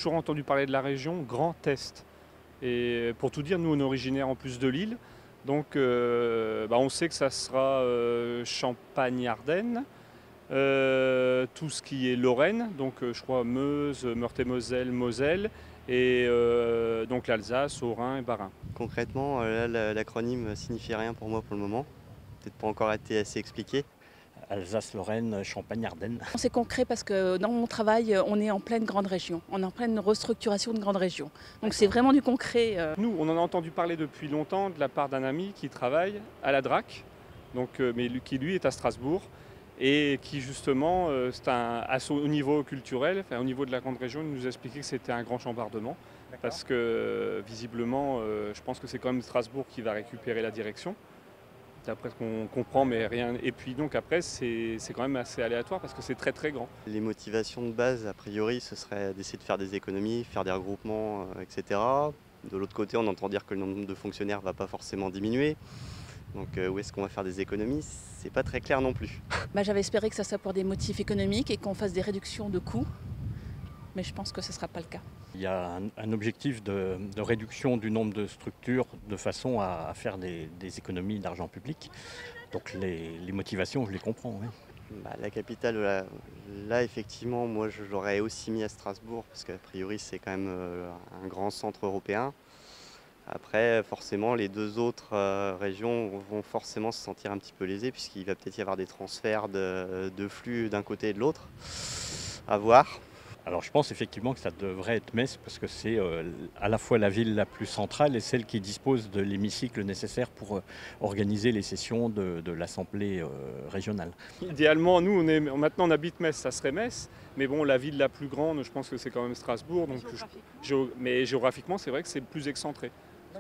toujours entendu parler de la région Grand Est. Et pour tout dire, nous on est originaire en plus de Lille. Donc on sait que ça sera Champagne-Ardenne, tout ce qui est Lorraine, donc je crois Meuse, Meurthe-et-Moselle, Moselle, et donc l'Alsace, Haut-Rhin et Bas-Rhin. Concrètement, là, l'acronyme signifie rien pour moi pour le moment. Peut-être pas encore été assez expliqué. Alsace, Lorraine, Champagne, Ardennes. C'est concret parce que dans mon travail, on est en pleine grande région. On est en pleine restructuration de grande région. Donc c'est vraiment du concret. Nous, on en a entendu parler depuis longtemps de la part d'un ami qui travaille à la DRAC, qui lui est à Strasbourg, et qui justement, au niveau culturel, enfin, au niveau de la grande région, il nous a expliqué que c'était un grand chambardement, parce que visiblement, je pense que c'est quand même Strasbourg qui va récupérer la direction. D'après ce qu'on comprend, mais rien. Et puis donc après, c'est quand même assez aléatoire parce que c'est très très grand. Les motivations de base, a priori, ce serait d'essayer de faire des économies, faire des regroupements, etc. De l'autre côté, on entend dire que le nombre de fonctionnaires ne va pas forcément diminuer. Donc où est-ce qu'on va faire des économies? C'est pas très clair non plus. J'avais espéré que ça soit pour des motifs économiques et qu'on fasse des réductions de coûts. Mais je pense que ce ne sera pas le cas. Il y a un objectif de réduction du nombre de structures de façon à faire des économies d'argent public. Donc les motivations, je les comprends. Oui. La capitale, là, effectivement, moi je l'aurais aussi mis à Strasbourg parce qu'a priori c'est quand même un grand centre européen. Après, forcément, les deux autres régions vont forcément se sentir un petit peu lésées puisqu'il va peut-être y avoir des transferts de flux d'un côté et de l'autre. À voir. Alors je pense effectivement que ça devrait être Metz parce que c'est à la fois la ville la plus centrale et celle qui dispose de l'hémicycle nécessaire pour organiser les sessions de l'Assemblée régionale. Idéalement, nous, maintenant on habite Metz, ça serait Metz, mais bon, la ville la plus grande, je pense que c'est quand même Strasbourg. Donc mais géographiquement, c'est vrai que c'est plus excentré.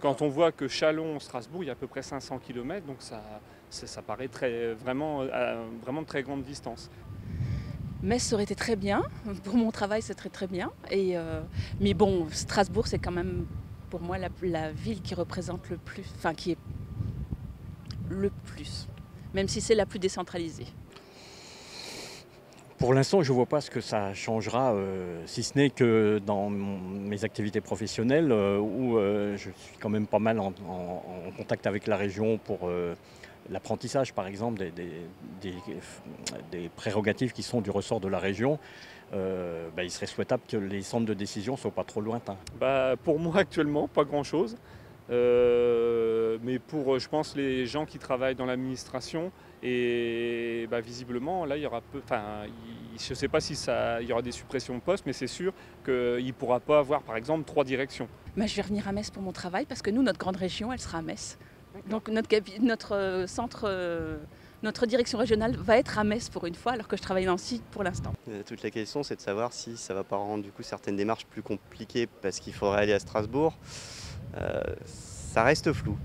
Quand on voit que Châlons-Strasbourg, il y a à peu près 500 km, donc ça paraît vraiment de très grande distance. Metz aurait été très bien. Pour mon travail, c'est très très bien. Mais bon, Strasbourg, c'est quand même pour moi la ville qui représente le plus, enfin qui est le plus, même si c'est la plus décentralisée. Pour l'instant, je ne vois pas ce que ça changera, si ce n'est que dans mes activités professionnelles, où je suis quand même pas mal en contact avec la région pour l'apprentissage, par exemple, des prérogatives qui sont du ressort de la région. Il serait souhaitable que les centres de décision ne soient pas trop lointains. Pour moi, actuellement, pas grand-chose. Mais pour, je pense, les gens qui travaillent dans l'administration, et visiblement, là, il y aura je ne sais pas si il y aura des suppressions de postes, mais c'est sûr qu'il ne pourra pas avoir, par exemple, 3 directions. Je vais revenir à Metz pour mon travail parce que nous, notre grande région, elle sera à Metz. Donc notre centre, notre direction régionale va être à Metz pour une fois, alors que je travaille dans le site pour l'instant. Toute la question, c'est de savoir si ça ne va pas rendre du coup certaines démarches plus compliquées parce qu'il faudrait aller à Strasbourg. Ça reste flou.